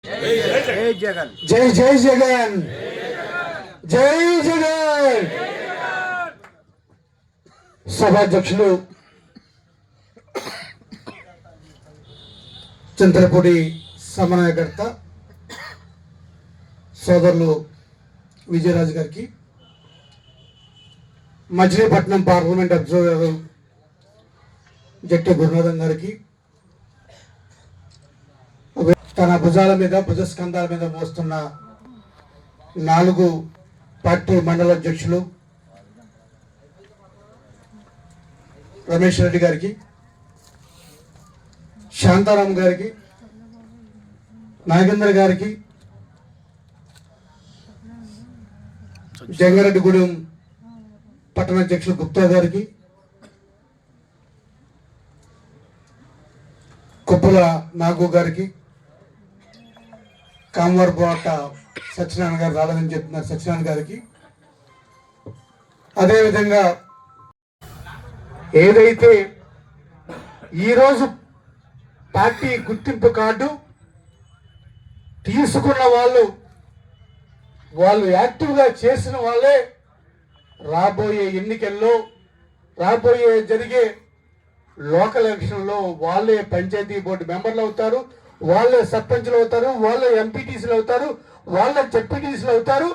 జై జగన్, జై జై జగన్, జై జగన్. సభాధ్యక్షులు చంద్రపూడి సమన్వయకర్త సోదరులు విజయరాజు గారికి, మచిలీపట్నం పార్లమెంట్ అబ్జర్వర్ జట్టి గురునాథన్ గారికి, తన భుజాల మీద భుజస్కంధాల మీద మోస్తున్న 4 పార్టీ మండల అధ్యక్షులు రమేష్ రెడ్డి గారికి, శాంతారాం గారికి, నాగేంద్ర గారికి, జంగారెడ్డిగూడెం పట్టణ అధ్యక్షులు గుప్తా గారికి, కుప్పల నాగు గారికి, కామవారపాట సత్యనారాయణ గారు రాలేదని చెప్తున్నారు సత్యనారాయణ గారికి, అదేవిధంగా ఏదైతే ఈరోజు పార్టీ గుర్తింపు కార్డు తీసుకున్న వాళ్ళు యాక్టివ్గా చేసిన వాళ్ళే రాబోయే ఎన్నికల్లో రాబోయే జరిగే లోకల్ ఎలక్షన్లో వాళ్ళే పంచాయతీ బోర్డు మెంబర్లు అవుతారు, వాళ్ళే సర్పంచ్లు అవుతారు, వాళ్ళే ఎంపీటీసీలు అవుతారు, వాళ్ళే జెడ్పీటీసీలు అవుతారు,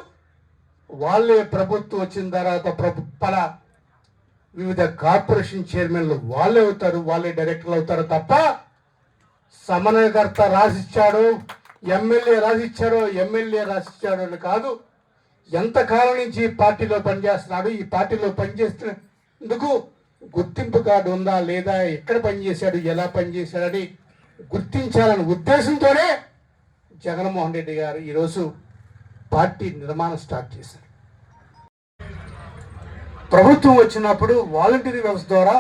వాళ్ళే ప్రభుత్వం వచ్చిన తర్వాత వివిధ కార్పొరేషన్ చైర్మన్లు వాళ్ళే అవుతారు, వాళ్ళే డైరెక్టర్లు అవుతారు తప్ప సమన్వయకర్త రాసిచ్చాడు, ఎమ్మెల్యే రాసిచ్చాడు అని కాదు. ఎంతకాలం నుంచి పార్టీలో పనిచేస్తున్నాడు, ఈ పార్టీలో పనిచేస్తున్నందుకు గుర్తింపు కార్డు ఉందా లేదా, ఎక్కడ పనిచేశాడు, ఎలా పనిచేశాడని గుర్తించాలనే ఉద్దేశంతోనే జగన్మోహన్ రెడ్డి గారు ఈరోజు పార్టీ నిర్మాణం స్టార్ట్ చేశారు. ప్రభుత్వం వచ్చినప్పుడు వాలంటీర్ వ్యవస్థ ద్వారా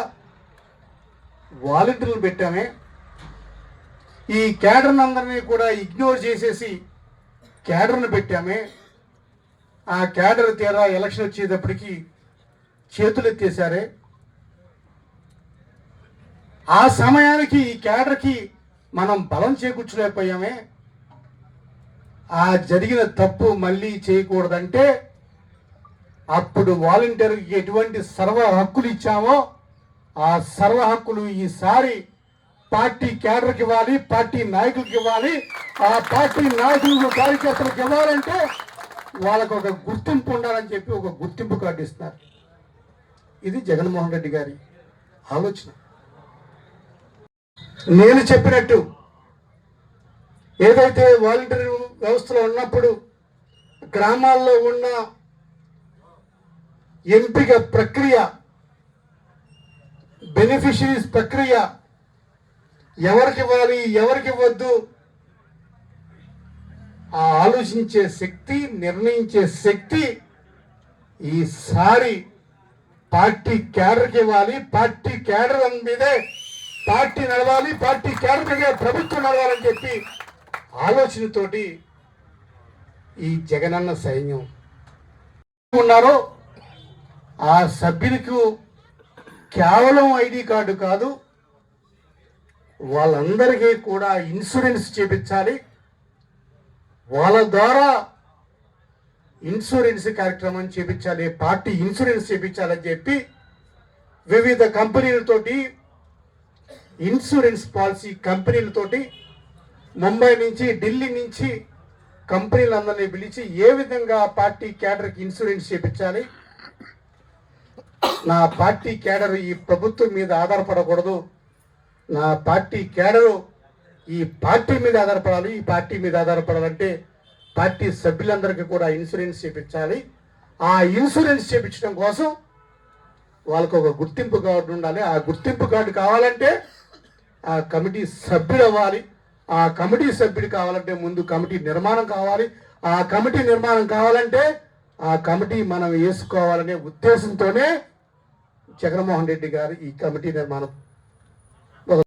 వాలంటీర్లు పెట్టామే, ఈ క్యాడర్ని అందరినీ కూడా ఇగ్నోర్ చేసేసి క్యాడర్ను పెట్టామే. ఆ క్యాడర్ తీరా ఎలక్షన్ వచ్చేటప్పటికి చేతులు ఎత్తేసారే. ఆ సమయానికి ఈ క్యాడర్కి మనం బలం చేకూర్చలేకపోయామే. ఆ జరిగిన తప్పు మళ్ళీ చేయకూడదంటే అప్పుడు వాలంటీర్కి ఎటువంటి సర్వ హక్కులు ఇచ్చామో ఆ సర్వ హక్కులు ఈసారి పార్టీ క్యాడర్కి ఇవ్వాలి, పార్టీ నాయకులకి ఇవ్వాలి. ఆ పార్టీ నాయకులకు కార్యకర్తలకు ఇవ్వాలంటే వాళ్ళకు ఒక గుర్తింపు ఉండాలని చెప్పి ఒక గుర్తింపు కార్డు ఇస్తున్నారు. ఇది జగన్మోహన్ రెడ్డి గారి ఆలోచన. నేను చెప్పినట్టు ఏదైతే వాలంటీర్ వ్యవస్థలో ఉన్నప్పుడు గ్రామాల్లో ఉన్న ఎంపిక ప్రక్రియ, బెనిఫిషరీస్ ప్రక్రియ, ఎవరికి ఇవ్వాలి ఎవరికి ఇవ్వద్దు ఆ ఆలోచించే శక్తి, నిర్ణయించే శక్తి ఈసారి పార్టీ క్యాడర్కి ఇవ్వాలి. పార్టీ క్యాడర్ మీదే పార్టీ నడవాలి, పార్టీ క్యాడర్ మీదే ప్రభుత్వం నడవాలని చెప్పి ఆలోచనతోటి ఈ జగనన్న సైన్యం ఉన్నారో ఆ సభ్యులకు కేవలం ఐడి కార్డు కాదు, వాళ్ళందరికీ కూడా ఇన్సూరెన్స్ చేపించాలి. వాళ్ళ ద్వారా ఇన్సూరెన్స్ కార్యక్రమం చేపించాలి, పార్టీ ఇన్సూరెన్స్ చేపించాలని చెప్పి వివిధ కంపెనీలతోటి ఇన్సూరెన్స్ పాలసీ కంపెనీలతోటి ముంబై నుంచి ఢిల్లీ నుంచి కంపెనీలందరినీ పిలిచి ఏ విధంగా పార్టీ క్యాడర్కి ఇన్సూరెన్స్ చేపించాలి, నా పార్టీ క్యాడర్ ఈ ప్రభుత్వం మీద ఆధారపడకూడదు, నా పార్టీ క్యాడరు ఈ పార్టీ మీద ఆధారపడాలి, ఈ పార్టీ మీద ఆధారపడాలంటే పార్టీ సభ్యులందరికీ కూడా ఇన్సూరెన్స్ చేయించాలి. ఆ ఇన్సూరెన్స్ చేయించడం కోసం వాళ్ళకు ఒక గుర్తింపు కార్డు ఉండాలి. ఆ గుర్తింపు కార్డు కావాలంటే ఆ కమిటీ సభ్యుడు అవ్వాలి. ఆ కమిటీ సభ్యుడు కావాలంటే ముందు కమిటీ నిర్మాణం కావాలి. ఆ కమిటీ నిర్మాణం కావాలంటే ఆ కమిటీ మనం వేసుకోవాలనే ఉద్దేశంతోనే జగన్మోహన్ రెడ్డి గారు ఈ కమిటీ నిర్మాణం